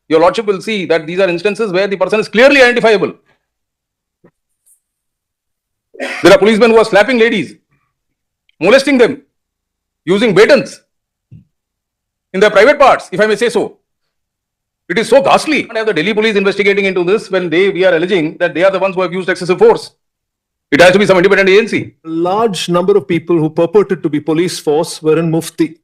your lordship will see that these are instances where the person is clearly identifiable. There are policemen who are slapping ladies, molesting them, using batons in their private parts, if I may say so. It is so ghastly. And have the Delhi police investigating into this when we are alleging that they are the ones who have used excessive force. It has to be some independent agency. A large number of people who purported to be police force were in Mufti.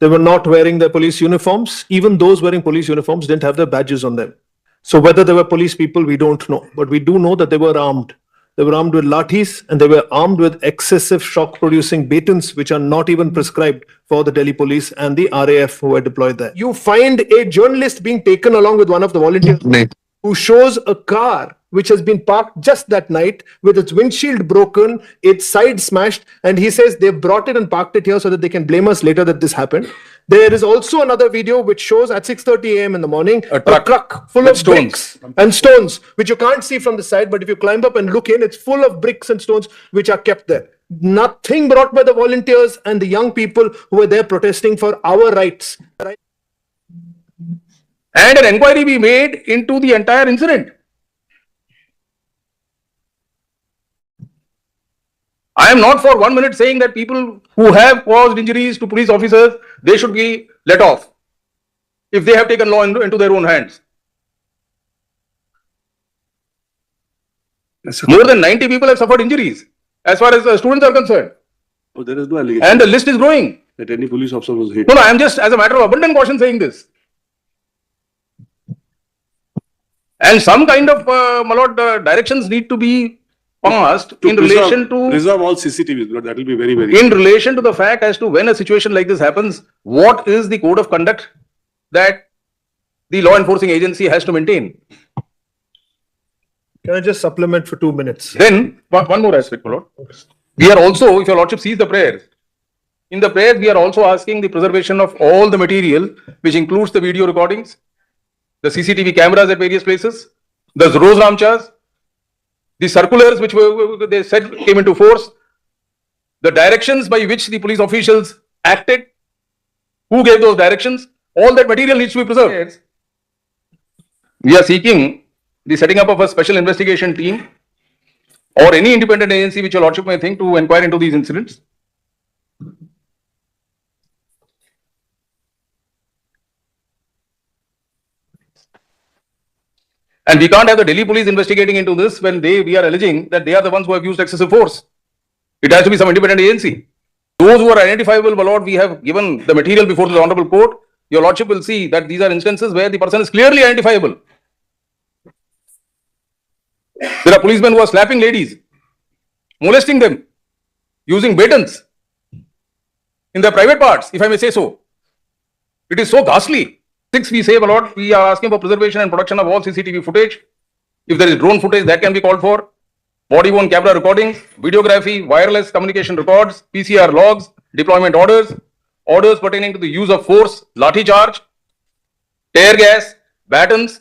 They were not wearing their police uniforms. Even those wearing police uniforms didn't have their badges on them. So whether they were police people, we don't know. But we do know that they were armed. They were armed with lathis and they were armed with excessive shock-producing batons, which are not even prescribed for the Delhi police and the RAF who were deployed there. You find a journalist being taken along with one of the volunteers who shows a car which has been parked just that night with its windshield broken, its side smashed, and he says they've brought it and parked it here so that they can blame us later that this happened. There is also another video which shows at 6:30 a.m. in the morning a truck full of bricks and stones, which you can't see from the side, but if you climb up and look in, it's full of bricks and stones which are kept there. Nothing brought by the volunteers and the young people who were there protesting for our rights. And an inquiry be made into the entire incident. I am not for 1 minute saying that people who have caused injuries to police officers, they should be let off if they have taken law into their own hands. More than 90 people have suffered injuries as far as students are concerned. Oh, there is no allegation. And the list is growing. That any police officer was hit. No, I am just as a matter of abundant caution saying this. And some kind of directions need to be passed in relation to preserve all CCTVs, but that will be very in relation to the fact as to when a situation like this happens, what is the code of conduct that the law enforcing agency has to maintain. Can I just supplement for 2 minutes? Then one more aspect, my lord. We are also, if your lordship sees the prayers, in the prayers we are also asking the preservation of all the material, which includes the video recordings, the CCTV cameras at various places, the Rose Ramchas, the circulars which they said came into force, the directions by which the police officials acted, who gave those directions, all that material needs to be preserved. We are seeking the setting up of a special investigation team or any independent agency which your lordship may think to inquire into these incidents. And we can't have the Delhi police investigating into this when we are alleging that they are the ones who have used excessive force. It has to be some independent agency. Those who are identifiable, my lord, we have given the material before the honorable court. Your lordship will see that these are instances where the person is clearly identifiable. There are policemen who are slapping ladies, molesting them, using batons in their private parts, if I may say so. It is so ghastly. 6, we say, my lord, we are asking for preservation and production of all CCTV footage. If there is drone footage, that can be called for. Body-worn camera recordings, videography, wireless communication records, PCR logs, deployment orders, orders pertaining to the use of force, lathi charge, tear gas, batons,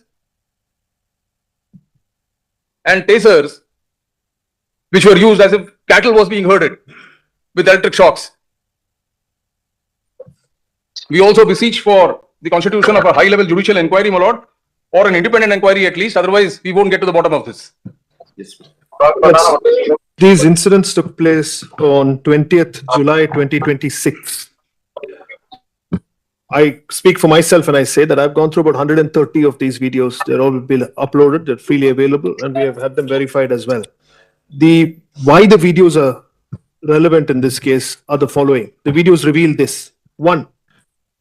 and tasers, which were used as if cattle was being herded with electric shocks. We also beseech for the constitution of a high-level judicial inquiry, my lord, or an independent inquiry at least. Otherwise, we won't get to the bottom of this. Yes. These incidents took place on 20th July 2026. I speak for myself and I say that I've gone through about 130 of these videos. They're all been uploaded, they're freely available, and we have had them verified as well. Why the videos are relevant in this case are the following. The videos reveal this. One,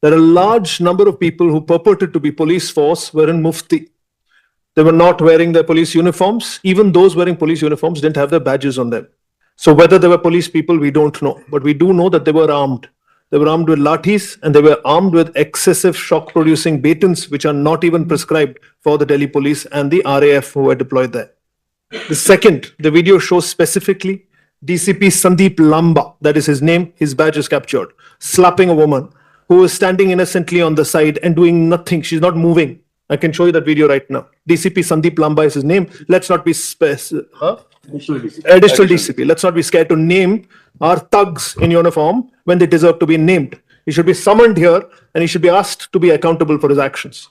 there are a large number of people who purported to be police force were in Mufti. They were not wearing their police uniforms. Even those wearing police uniforms didn't have their badges on them. So whether they were police people, we don't know. But we do know that they were armed. They were armed with lathis and they were armed with excessive shock-producing batons, which are not even prescribed for the Delhi police and the RAF who were deployed there. The second, the video shows specifically DCP Sandeep Lamba, that is his name, his badge is captured, slapping a woman who is standing innocently on the side and doing nothing. She's not moving. I can show you that video right now. DCP Sandeep Lamba is his name. Let's not be additional DCP. Let's not be scared to name our thugs in uniform when they deserve to be named. He should be summoned here and he should be asked to be accountable for his actions.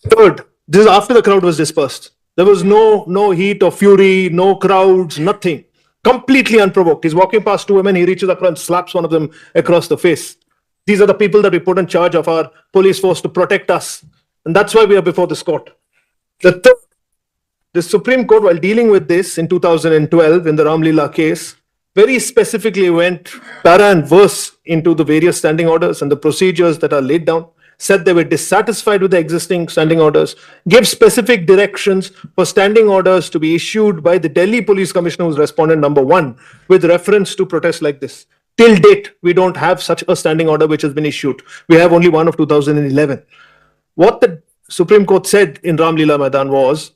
Third, this is after the crowd was dispersed. There was no heat or fury, no crowds, nothing. Completely unprovoked. He's walking past two women, he reaches across and slaps one of them across the face. These are the people that we put in charge of our police force to protect us. And that's why we are before this court. The third, the Supreme Court, while dealing with this in 2012 in the Ramlila case, very specifically went para and verse into the various standing orders and the procedures that are laid down, said they were dissatisfied with the existing standing orders, gave specific directions for standing orders to be issued by the Delhi Police Commissioner, who's respondent number 1, with reference to protests like this. Till date, we don't have such a standing order which has been issued. We have only one of 2011. What the Supreme Court said in Ramlila Maidan was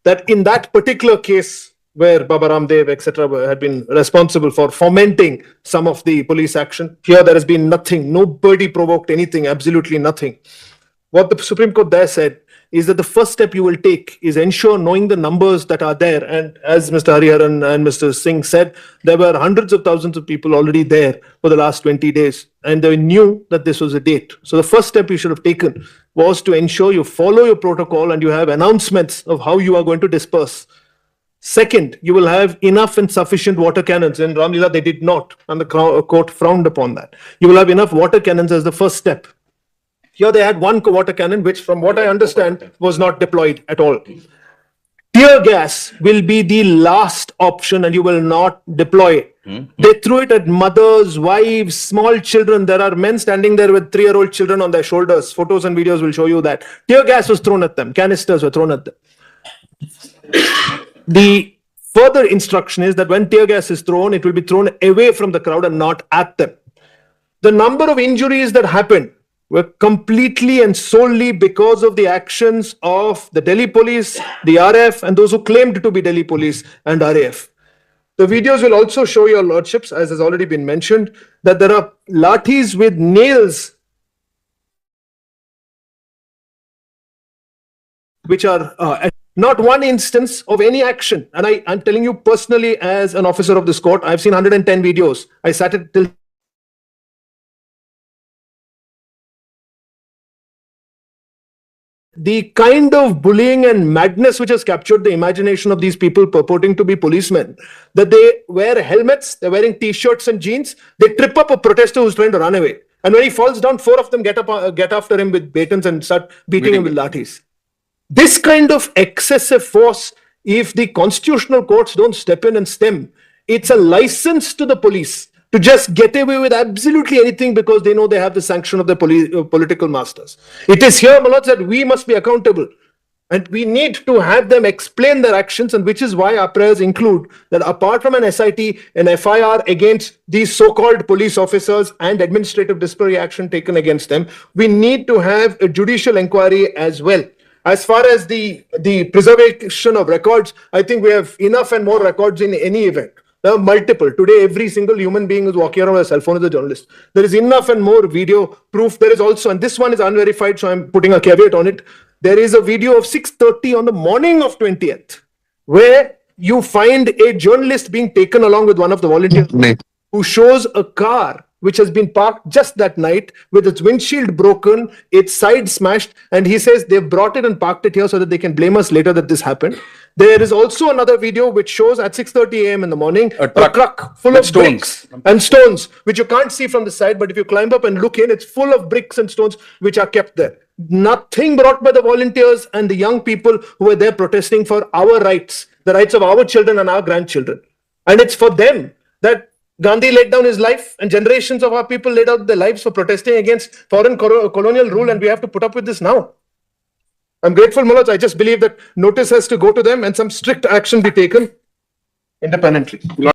that in that particular case, where Baba Ramdev, etc., had been responsible for fomenting some of the police action, here there has been nothing. Nobody provoked anything, absolutely nothing. What the Supreme Court there said is that the first step you will take is ensure knowing the numbers that are there. And as Mr. Hariharan and Mr. Singh said, there were hundreds of thousands of people already there for the last 20 days. And they knew that this was a date. So the first step you should have taken was to ensure you follow your protocol and you have announcements of how you are going to disperse. Second, you will have enough and sufficient water cannons. In Ramlila, they did not, and the court frowned upon that. You will have enough water cannons as the first step. Here they had one water cannon, which from what I understand was not deployed at all. Tear gas will be the last option and you will not deploy it. They threw it at mothers, wives, small children. There are men standing there with 3-year-old children on their shoulders. Photos and videos will show you that. Tear gas was thrown at them. Canisters were thrown at them. The further instruction is that when tear gas is thrown, it will be thrown away from the crowd and not at them. The number of injuries that happened were completely and solely because of the actions of the Delhi police, the RAF, and those who claimed to be Delhi police and RAF. The videos will also show your lordships, as has already been mentioned, that there are lathis with nails which are not one instance of any action. And I'm telling you personally, as an officer of this court, I've seen 110 videos. I sat it till the kind of bullying and madness which has captured the imagination of these people purporting to be policemen, that they wear helmets, they're wearing t-shirts and jeans, they trip up a protester who's trying to run away. And when he falls down, 4 of them get after him with batons and start beating him with lathis. This kind of excessive force, if the constitutional courts don't step in and stem, it's a license to the police to just get away with absolutely anything because they know they have the sanction of the political masters. It is here, my lords, that we must be accountable. And we need to have them explain their actions, and which is why our prayers include that apart from an SIT, an FIR against these so-called police officers and administrative disciplinary action taken against them, we need to have a judicial inquiry as well. As far as the preservation of records, I think we have enough and more records in any event. There are multiple. Today, every single human being is walking around with a cell phone as a journalist. There is enough and more video proof. There is also, and this one is unverified, so I'm putting a caveat on it. There is a video of 6:30 on the morning of 20th, where you find a journalist being taken along with one of the volunteers who shows a car which has been parked just that night with its windshield broken, its side smashed, and he says they've brought it and parked it here so that they can blame us later that this happened. There is also another video which shows at 6:30 a.m. in the morning a truck full of bricks and stones, which you can't see from the side, but if you climb up and look in, it's full of bricks and stones which are kept there. Nothing brought by the volunteers and the young people who were there protesting for our rights, the rights of our children and our grandchildren. And it's for them that Gandhi laid down his life, and generations of our people laid out their lives for protesting against foreign colonial rule, and we have to put up with this now. I'm grateful, Mullah. I just believe that notice has to go to them and some strict action be taken independently.